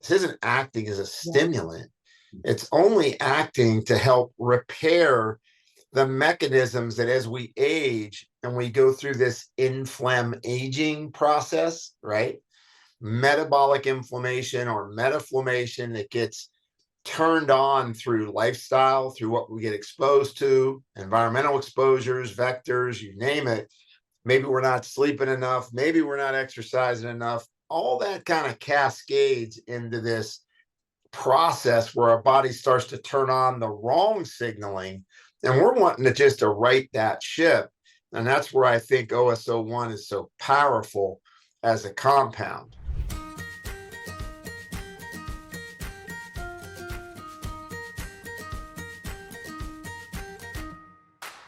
This isn't acting as a stimulant. It's only acting to help repair the mechanisms that as we age and we go through this aging process, right? Metabolic inflammation or metaflammation that gets turned on through lifestyle, through what we get exposed to, environmental exposures, vectors, you name it. Maybe we're not sleeping enough. Maybe we're not exercising enough. All that kind of cascades into this process where our body starts to turn on the wrong signaling. And we're wanting to just to right that ship. And that's where I think OSO1 is so powerful as a compound.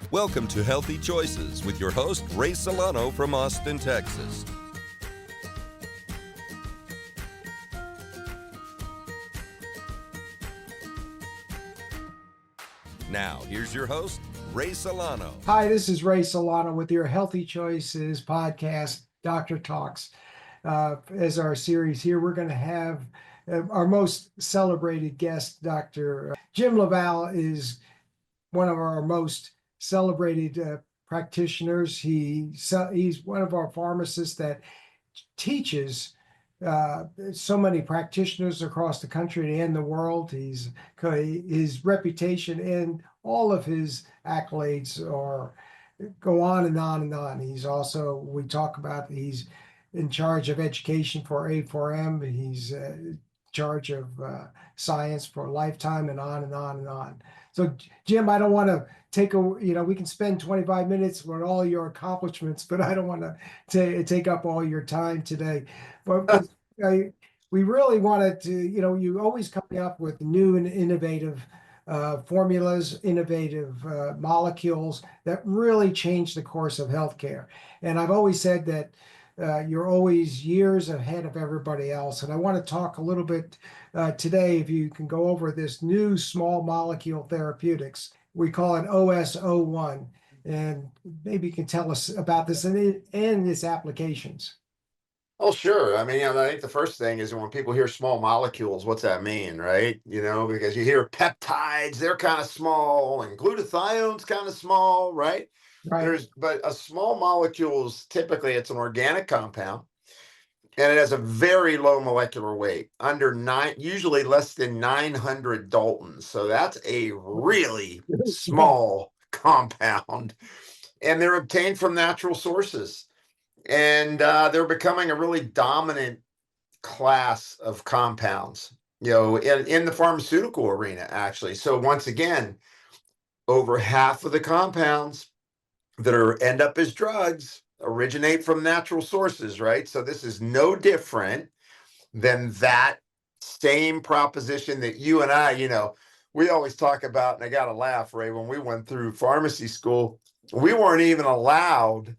Welcome to Healthy Choices with your host, Ray Solano from Austin, Texas. Now, here's your host, Ray Solano. Hi, this is Ray Solano with your Healthy Choices podcast, Dr. Talks. As our series here, we're going to have our most celebrated guest, Dr. Jim LaValle is one of our most celebrated practitioners. He's one of our pharmacists that teaches so many practitioners across the country and the world. His reputation and all of his accolades go on and on and on. He's also, he's in charge of education for A4M. He's in charge of science for Lifetime, and on and on and on. So Jim, I don't want to we can spend 25 minutes with all your accomplishments, but I don't want to take up all your time today. But we really wanted to, you always coming up with new and innovative formulas, innovative molecules that really change the course of healthcare. And I've always said that you're always years ahead of everybody else. And I want to talk a little bit today, if you can go over this new small molecule therapeutics. We call it OSO1. And maybe you can tell us about this and its applications. Oh, sure. I mean, I think the first thing is when people hear small molecules, what's that mean, right? Because you hear peptides, they're kind of small, and glutathione's kind of small, right? Right. But a small molecule is typically it's an organic compound, and it has a very low molecular weight, usually less than 900 Daltons. So that's a really small compound, and they're obtained from natural sources. And they're becoming a really dominant class of compounds, in the pharmaceutical arena, actually. So once again, over half of the compounds that end up as drugs originate from natural sources, right? So this is no different than that same proposition that you and I, we always talk about, and I got to laugh, Ray, when we went through pharmacy school, we weren't even allowed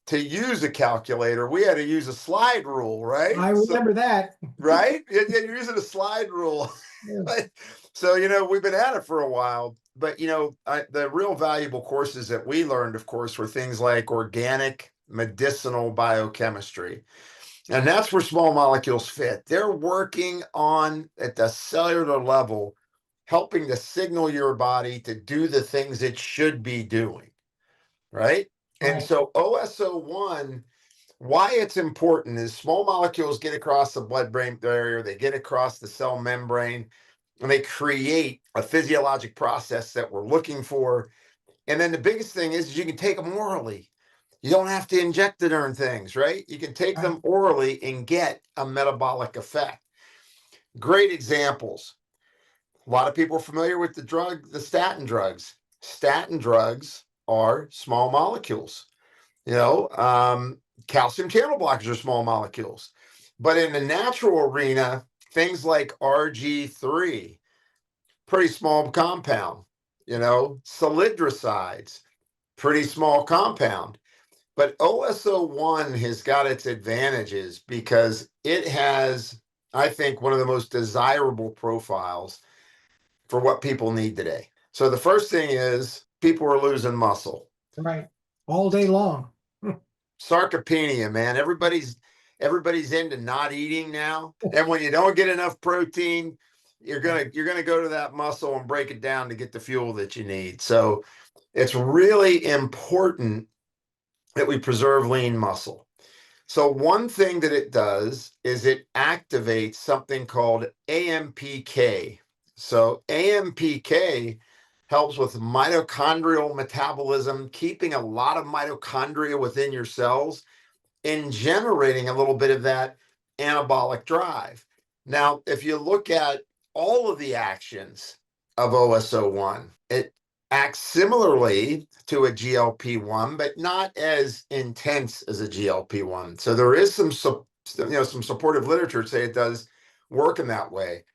to use a calculator. We had to use a slide rule, right? I remember that. Right? You're using a slide rule. Yeah. So, we've been at it for a while, but, the real valuable courses that we learned, of course, were things like organic medicinal biochemistry. And that's where small molecules fit. They're working on, at the cellular level, helping to signal your body to do the things it should be doing, right? And so OSO1, why it's important is small molecules get across the blood-brain barrier, they get across the cell membrane, and they create a physiologic process that we're looking for. And then the biggest thing is you can take them orally. You don't have to inject the darn things, right? You can take them orally and get a metabolic effect. Great examples. A lot of people are familiar with the statin drugs. Statin drugs are small molecules. Calcium channel blockers are small molecules. But in the natural arena, things like RG3, pretty small compound. Salidrosides, pretty small compound. But OSO1 has got its advantages because it has, I think, one of the most desirable profiles for what people need today. So the first thing is people are losing muscle. Right. All day long. Sarcopenia, man. Everybody's everybody's into not eating now. And when you don't get enough protein, you're gonna go to that muscle and break it down to get the fuel that you need. So it's really important that we preserve lean muscle. So one thing that it does is it activates something called AMPK. So AMPK helps with mitochondrial metabolism, keeping a lot of mitochondria within your cells and generating a little bit of that anabolic drive. Now, if you look at all of the actions of OSO1, it acts similarly to a GLP-1, but not as intense as a GLP-1. So there is some supportive literature to say it does work in that way.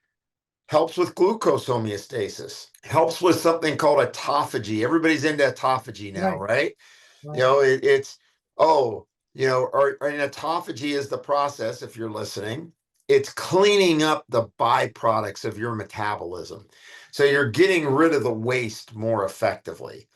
Helps with glucose homeostasis, helps with something called autophagy. Everybody's into autophagy now, right? Right. You know, it's, or an autophagy is the process, if you're listening, it's cleaning up the byproducts of your metabolism. So you're getting rid of the waste more effectively.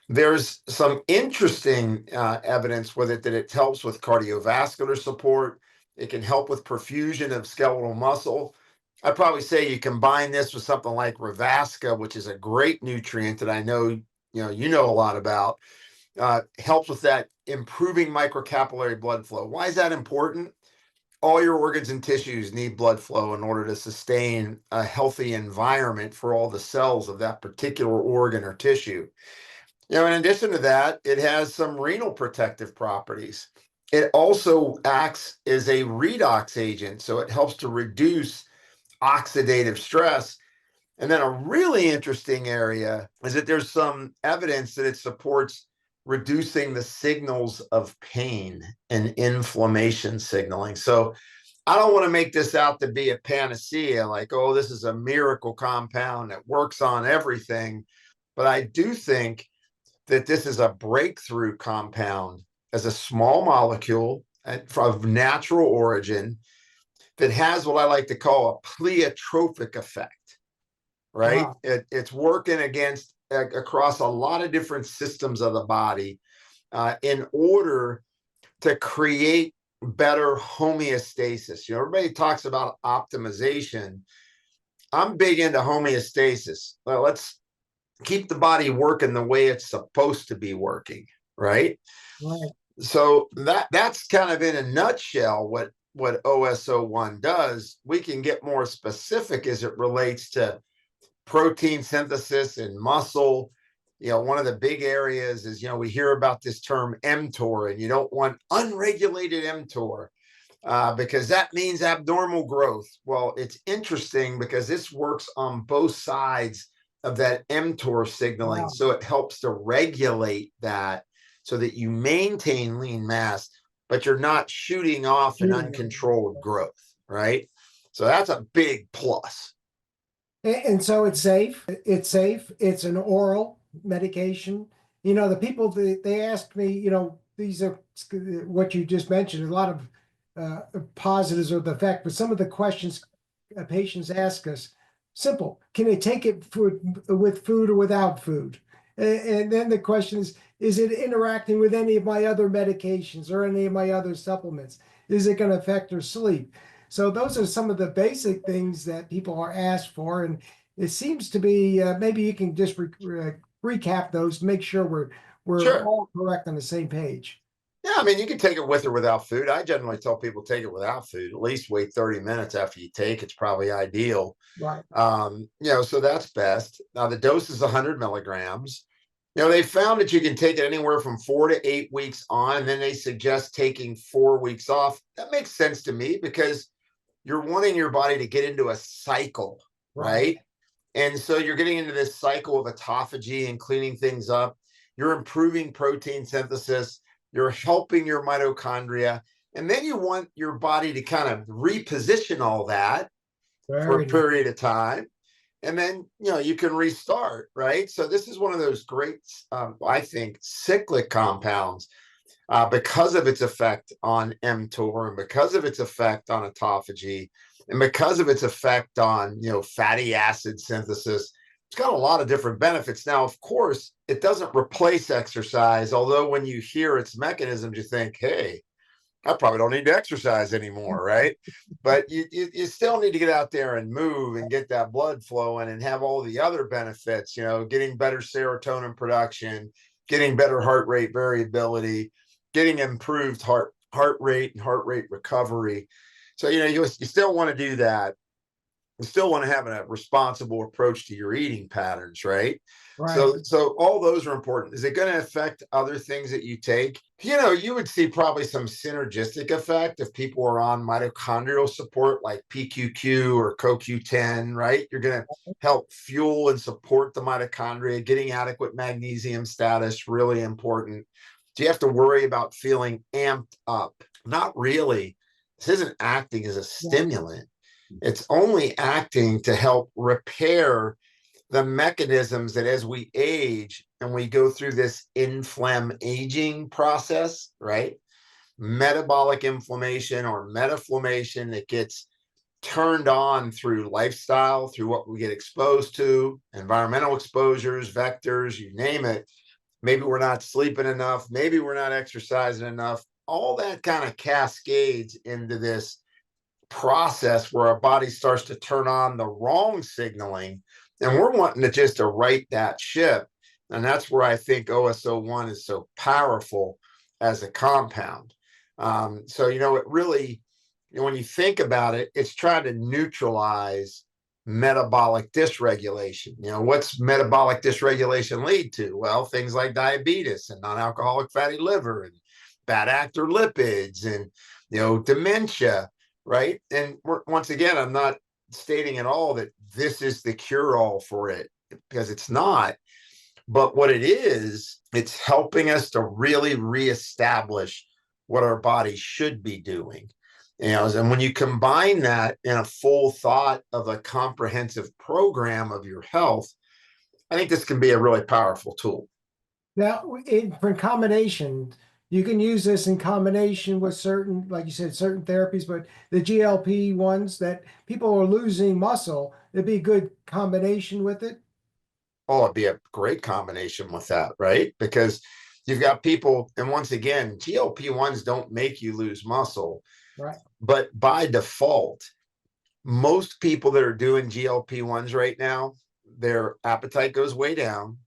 There's some interesting evidence with it that it helps with cardiovascular support. It can help with perfusion of skeletal muscle. I'd probably say you combine this with something like Revasca, which is a great nutrient that I know you know a lot about. Helps with that improving microcapillary blood flow. Why is that important? All your organs and tissues need blood flow in order to sustain a healthy environment for all the cells of that particular organ or tissue. In addition to that, it has some renal protective properties. It also acts as a redox agent, so it helps to reduce oxidative stress. And then a really interesting area is that there's some evidence that it supports reducing the signals of pain and inflammation signaling. So I don't want to make this out to be a panacea, like, oh, this is a miracle compound that works on everything. But I do think that this is a breakthrough compound as a small molecule of natural origin that has what I like to call a pleiotropic effect, right? It's working across a lot of different systems of the body in order to create better homeostasis. Everybody talks about optimization. I'm big into homeostasis. Well, let's keep the body working the way it's supposed to be working, right? Right. So that's kind of in a nutshell what OSO1 does. We can get more specific as it relates to protein synthesis and muscle. One of the big areas is, we hear about this term mTOR, and you don't want unregulated mTOR because that means abnormal growth. Well, it's interesting because this works on both sides of that mTOR signaling. Wow. So it helps to regulate that so that you maintain lean mass, but you're not shooting off an uncontrolled growth, right? So that's a big plus. And so it's safe. It's safe. It's an oral medication. The people, they asked me, these are what you just mentioned, a lot of positives of the effect, but some of the questions patients ask us, simple, can they take it with food or without food? And then the question is it interacting with any of my other medications or any of my other supplements? Is it going to affect their sleep? So those are some of the basic things that people are asked for. And it seems to be, maybe you can just recap those to make sure we're Sure. all correct on the same page. Yeah, I mean, you can take it with or without food. I generally tell people take it without food. At least wait 30 minutes after you take. It's probably ideal. Right. So that's best. Now the dose is 100 milligrams. They found that you can take it anywhere from 4 to 8 weeks on, and then they suggest taking 4 weeks off. That makes sense to me because you're wanting your body to get into a cycle, right? And so you're getting into this cycle of autophagy and cleaning things up. You're improving protein synthesis. You're helping your mitochondria. And then you want your body to kind of reposition all that for a period of time. And then, you can restart, right? So this is one of those great, I think, cyclic compounds because of its effect on mTOR and because of its effect on autophagy and because of its effect on, fatty acid synthesis. It's got a lot of different benefits. Now, of course, it doesn't replace exercise, although when you hear its mechanisms, you think, hey, I probably don't need to exercise anymore, right? But you still need to get out there and move and get that blood flowing and have all the other benefits, getting better serotonin production, getting better heart rate variability, getting improved heart rate and heart rate recovery. So, you still want to do that. You still want to have a responsible approach to your eating patterns, right? Right. So all those are important. Is it going to affect other things that you take? You would see probably some synergistic effect if people are on mitochondrial support like PQQ or CoQ10, right? You're going to help fuel and support the mitochondria. Getting adequate magnesium status, really important. Do you have to worry about feeling amped up? Not really. This isn't acting as a stimulant. It's only acting to help repair the mechanisms that as we age and we go through this aging process, right? Metabolic inflammation or metaflammation that gets turned on through lifestyle, through what we get exposed to, environmental exposures, vectors, you name it. Maybe we're not sleeping enough. Maybe we're not exercising enough. All that kind of cascades into this process where our body starts to turn on the wrong signaling, and we're wanting to right that ship. And that's where I think OSO1 is so powerful as a compound. So it really, when you think about it, it's trying to neutralize metabolic dysregulation. What's metabolic dysregulation lead to? Well, things like diabetes and non-alcoholic fatty liver and bad actor lipids and dementia. Right. And once again, I'm not stating at all that this is the cure all for it, because it's not. But what it is, it's helping us to really reestablish what our body should be doing. And when you combine that in a full thought of a comprehensive program of your health, I think this can be a really powerful tool. Now, for combination, you can use this in combination with certain, like you said, certain therapies, but the GLP ones that people are losing muscle, it'd be a good combination with it. Oh, it'd be a great combination with that, right? Because you've got people, and once again, GLP-1s don't make you lose muscle, right? But by default, most people that are doing GLP-1s right now, their appetite goes way down.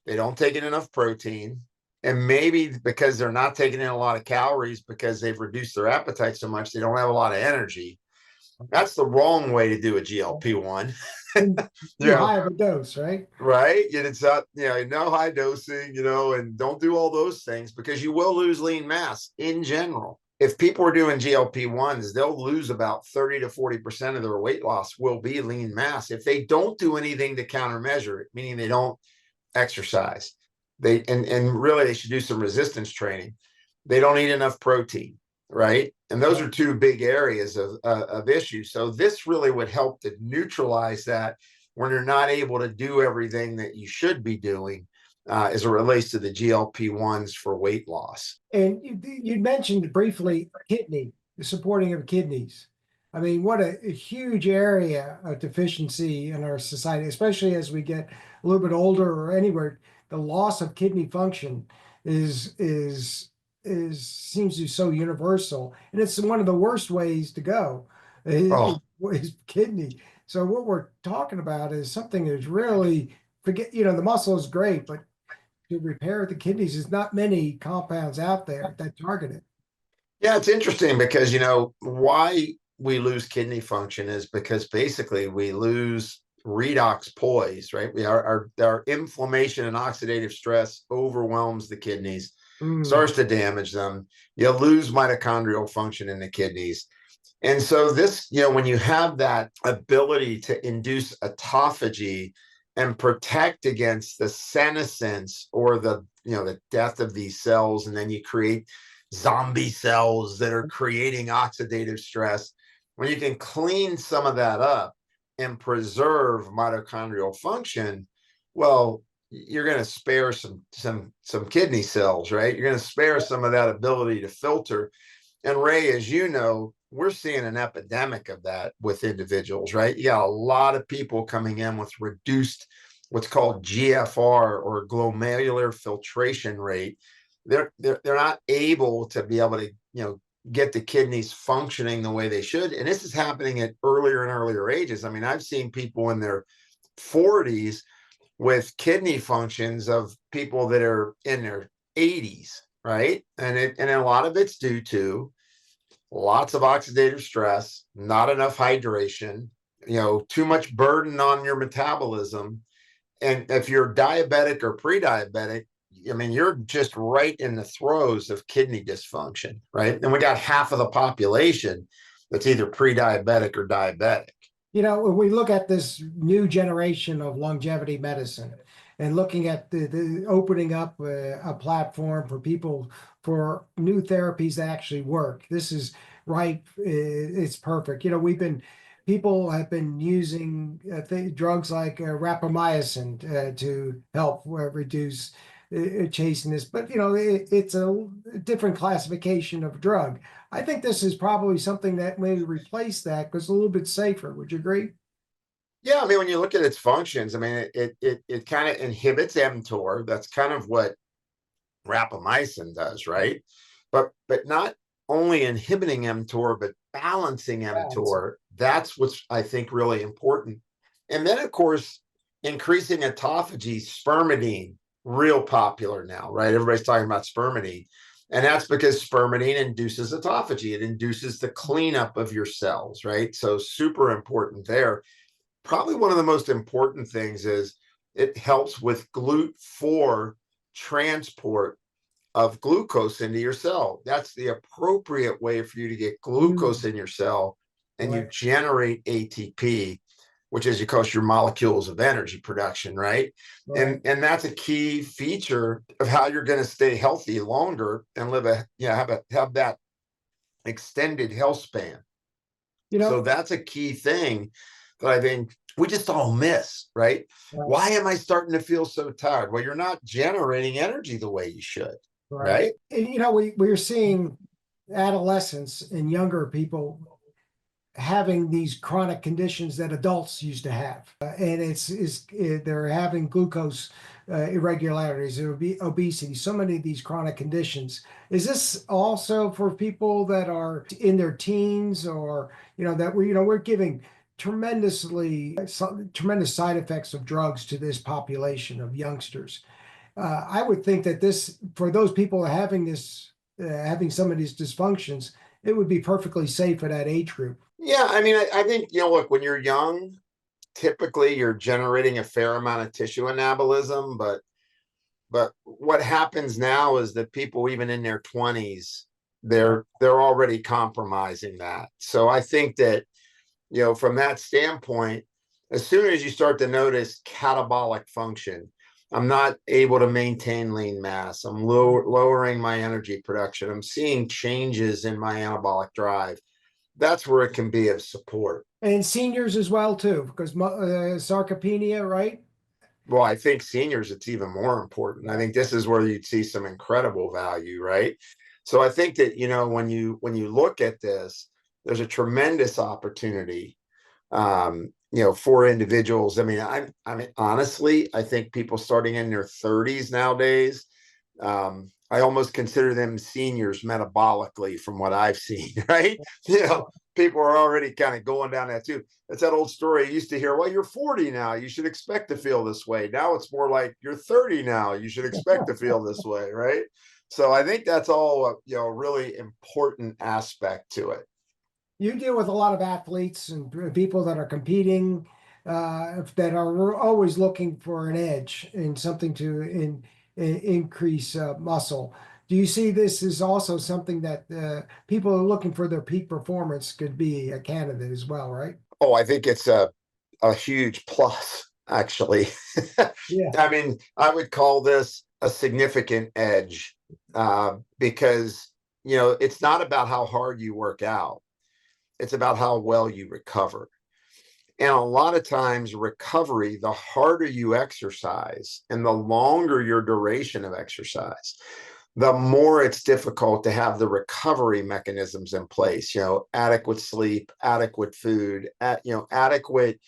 They don't take in enough protein. And maybe because they're not taking in a lot of calories because they've reduced their appetite so much, they don't have a lot of energy. That's the wrong way to do a GLP-1. Too high of a dose, right? Right. And it's not, no high dosing, and don't do all those things because you will lose lean mass in general. If people are doing GLP-1s, they'll lose about 30 to 40% of their weight loss will be lean mass if they don't do anything to countermeasure it, meaning they don't exercise. And really they should do some resistance training. They don't eat enough protein, right? And those are two big areas of issues. So this really would help to neutralize that when you're not able to do everything that you should be doing as it relates to the GLP-1s for weight loss. And you mentioned briefly the supporting of kidneys. I mean, what a huge area of deficiency in our society, especially as we get a little bit older or anywhere. The loss of kidney function is seems to be so universal, and it's one of the worst ways to go is kidney. So what we're talking about is something that's really the muscle is great, but to repair the kidneys, there's not many compounds out there that target it. Yeah, it's interesting because why we lose kidney function is because basically we lose redox poise, right? Our inflammation and oxidative stress overwhelms the kidneys, starts to damage them. You lose mitochondrial function in the kidneys. And so this, when you have that ability to induce autophagy and protect against the senescence or the death of these cells, and then you create zombie cells that are creating oxidative stress, when you can clean some of that up and preserve mitochondrial function, well, you're going to spare some kidney cells, right? You're going to spare some of that ability to filter. And Ray, as you know, we're seeing an epidemic of that with individuals, right? You got a lot of people coming in with reduced what's called GFR or glomerular filtration rate. They're not able to be able to get the kidneys functioning the way they should. And this is happening at earlier and earlier ages. I mean, I've seen people in their 40s with kidney functions of people that are in their 80s, right? And a lot of it's due to lots of oxidative stress, not enough hydration, too much burden on your metabolism. And if you're diabetic or pre-diabetic, I mean, you're just right in the throes of kidney dysfunction, right? And we got half of the population that's either pre-diabetic or diabetic. When we look at this new generation of longevity medicine and looking at the opening up a platform for people for new therapies that actually work, this is right. It's perfect. People have been using drugs like rapamycin to help reduce chasteness, but it's a different classification of drug. I think this is probably something that may replace that because it's a little bit safer. Would you agree? Yeah, I mean, when you look at its functions, I mean, it kind of inhibits mTOR. That's kind of what rapamycin does, right? But not only inhibiting mTOR, but balancing mTOR. That's what's, I think, really important. And then, of course, increasing autophagy, spermidine, real popular now, right? Everybody's talking about spermidine. And that's because spermidine induces autophagy. It induces the cleanup of your cells, right? So super important there. Probably one of the most important things is it helps with GLUT4 transport of glucose into your cell. That's the appropriate way for you to get glucose in your cell, and you generate ATP, which is, of course, your molecules of energy production, right? And that's a key feature of how you're going to stay healthy longer and have that extended health span. So that's a key thing that I think we just all miss, right? Why am I starting to feel so tired? Well, you're not generating energy the way you should, right? And we're seeing adolescents and younger people having these chronic conditions that adults used to have, and they're having glucose irregularities, obesity, so many of these chronic conditions. Is this also for people that are in their teens, or that we're giving tremendous side effects of drugs to this population of youngsters? I would think that this, for those people having some of these dysfunctions, it would be perfectly safe for that age group. Yeah, I mean, I think, look, when you're young, typically you're generating a fair amount of tissue anabolism, but what happens now is that people even in their 20s, they're already compromising that. So I think that, from that standpoint, as soon as you start to notice catabolic function, I'm not able to maintain lean mass, I'm lowering my energy production, I'm seeing changes in my anabolic drive, that's where it can be of support. And seniors as well, too, because sarcopenia, right? Well, I think seniors, it's even more important. I think this is where you'd see some incredible value, right? So I think that, when you look at this, there's a tremendous opportunity, for individuals. I mean, honestly, I think people starting in their 30s nowadays, I almost consider them seniors metabolically from what I've seen, right? People are already kind of going down that too. It's that old story I used to hear, well, you're 40 now, you should expect to feel this way. Now it's more like you're 30 now, you should expect to feel this way, right? So I think that's all a really important aspect to it. You deal with a lot of athletes and people that are competing, that are always looking for an edge and something to increase muscle. Do you see this as also something that people are looking for their peak performance could be a candidate as well, right? Oh, I think it's a huge plus, actually. Yeah. I mean, I would call this a significant edge because, it's not about how hard you work out. It's about how well you recover. And a lot of times recovery, the harder you exercise and the longer your duration of exercise, the more it's difficult to have the recovery mechanisms in place, adequate sleep, adequate food, adequate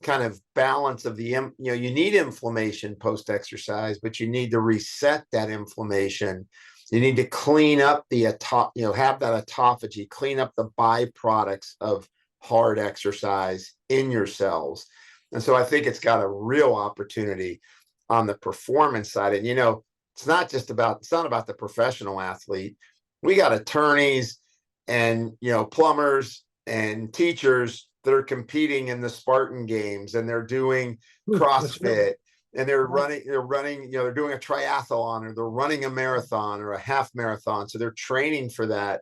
kind of balance of you need inflammation post-exercise, but you need to reset that inflammation You need to clean up the have that autophagy, clean up the byproducts of hard exercise in your cells. And so I think it's got a real opportunity on the performance side. And it's not about the professional athlete. We got attorneys and plumbers and teachers that are competing in the Spartan games, and they're doing CrossFit, and they're running, they're doing a triathlon, or they're running a marathon or a half marathon. So they're training for that.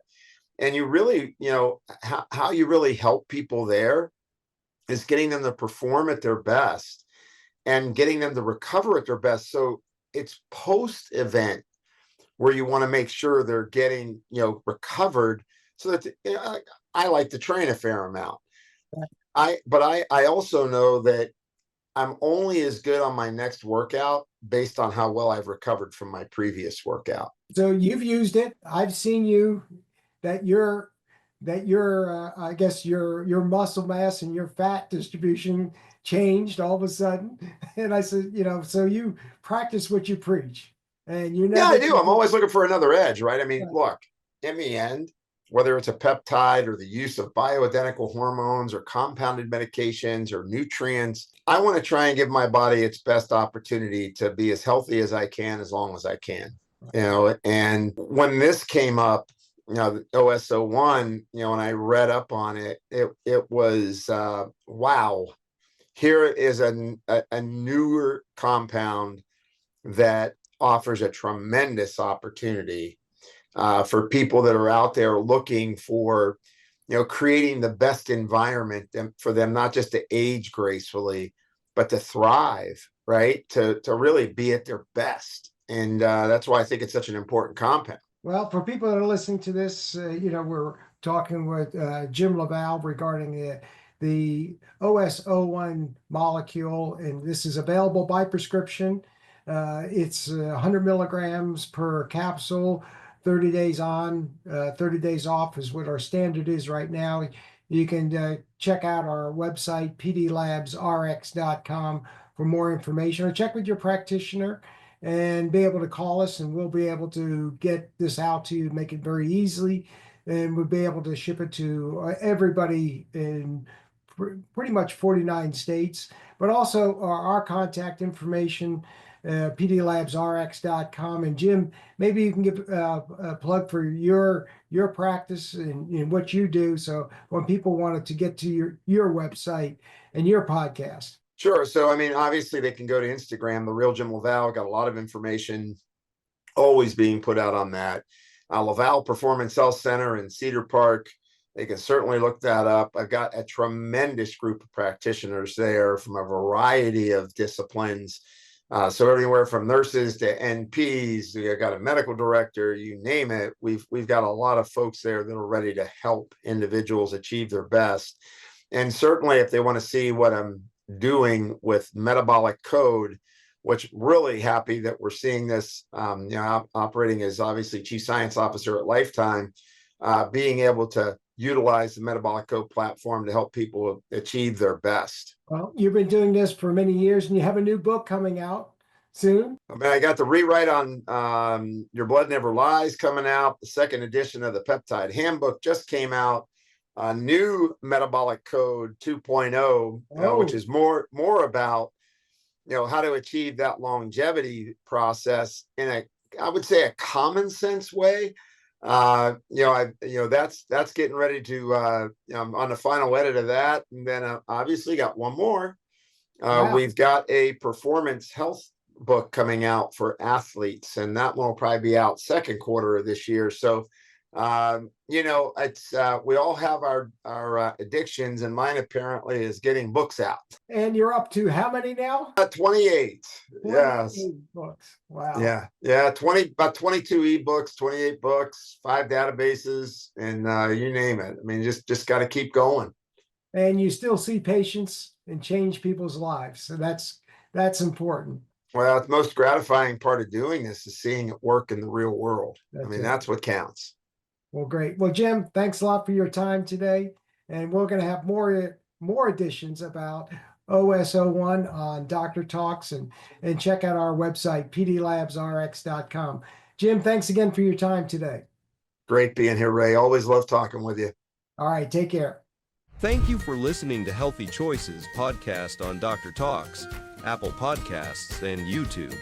And you really, how you really help people there is getting them to perform at their best and getting them to recover at their best. So it's post event where you want to make sure they're getting, recovered, so that I like to train a fair amount. But I also know that I'm only as good on my next workout based on how well I've recovered from my previous workout. So you've used it. I've seen you that your I guess your muscle mass and your fat distribution changed all of a sudden. And I said, so you practice what you preach. And you never. Yeah, I do. I'm always looking for another edge, right? I mean, look, in the end, whether it's a peptide or the use of bioidentical hormones or compounded medications or nutrients, I want to try and give my body its best opportunity to be as healthy as I can, as long as I can. And when this came up, the OS01, when I read up on it, it was, wow, here is a newer compound that offers a tremendous opportunity for people that are out there looking for, creating the best environment for them, not just to age gracefully, but to thrive, right? To really be at their best. And that's why I think it's such an important compound. Well, for people that are listening to this, we're talking with Jim LaValle regarding the OS01 molecule, and this is available by prescription. It's 100 milligrams per capsule, 30 days on, 30 days off is what our standard is right now. You can check out our website, pdlabsrx.com, for more information, or check with your practitioner and be able to call us, and we'll be able to get this out to you, make it very easily, and we'll be able to ship it to everybody in pretty much 49 states, but also our contact information, pdlabsrx.com. And Jim, maybe you can give a plug for your practice and what you do, so when people wanted to get to your website and your podcast. Sure. So, I mean, obviously they can go to Instagram, The Real Jim LaValle. Got a lot of information always being put out on that. LaValle Performance Health Center in Cedar Park. They can certainly look that up. I've got a tremendous group of practitioners there from a variety of disciplines. So everywhere from nurses to NPs, we got a medical director, you name it. We've got a lot of folks there that are ready to help individuals achieve their best. And certainly if they want to see what I'm doing with metabolic code, which really happy that we're seeing this, operating as obviously chief science officer at Lifetime, being able to utilize the metabolic code platform to help people achieve their best. Well, you've been doing this for many years, and you have a new book coming out soon. I mean, I got the rewrite on Your Blood Never Lies coming out. The second edition of the Peptide Handbook just came out. A new metabolic code 2.0, which is more about, how to achieve that longevity process in I would say a common sense way. That's getting ready to, I'm on the final edit of that. And then obviously got one more. Wow. We've got a performance health book coming out for athletes, and that one will probably be out second quarter of this year. So, it's we all have our addictions, and mine apparently is getting books out. And you're up to how many now? 28. 28 Yes. books. Wow. Yeah. About 22 ebooks, 28 books, 5 databases, and you name it. I mean, just got to keep going. And you still see patients and change people's lives, so that's important. Well, the most gratifying part of doing this is seeing it work in the real world. That's what counts. Well, great. Well, Jim, thanks a lot for your time today. And we're going to have more editions about OS01 on Dr. Talks, and check out our website, pdlabsrx.com. Jim, thanks again for your time today. Great being here, Ray. Always love talking with you. All right, take care. Thank you for listening to Healthy Choices podcast on Dr. Talks, Apple Podcasts, and YouTube.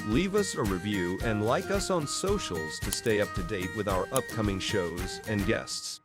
Leave us a review and like us on socials to stay up to date with our upcoming shows and guests.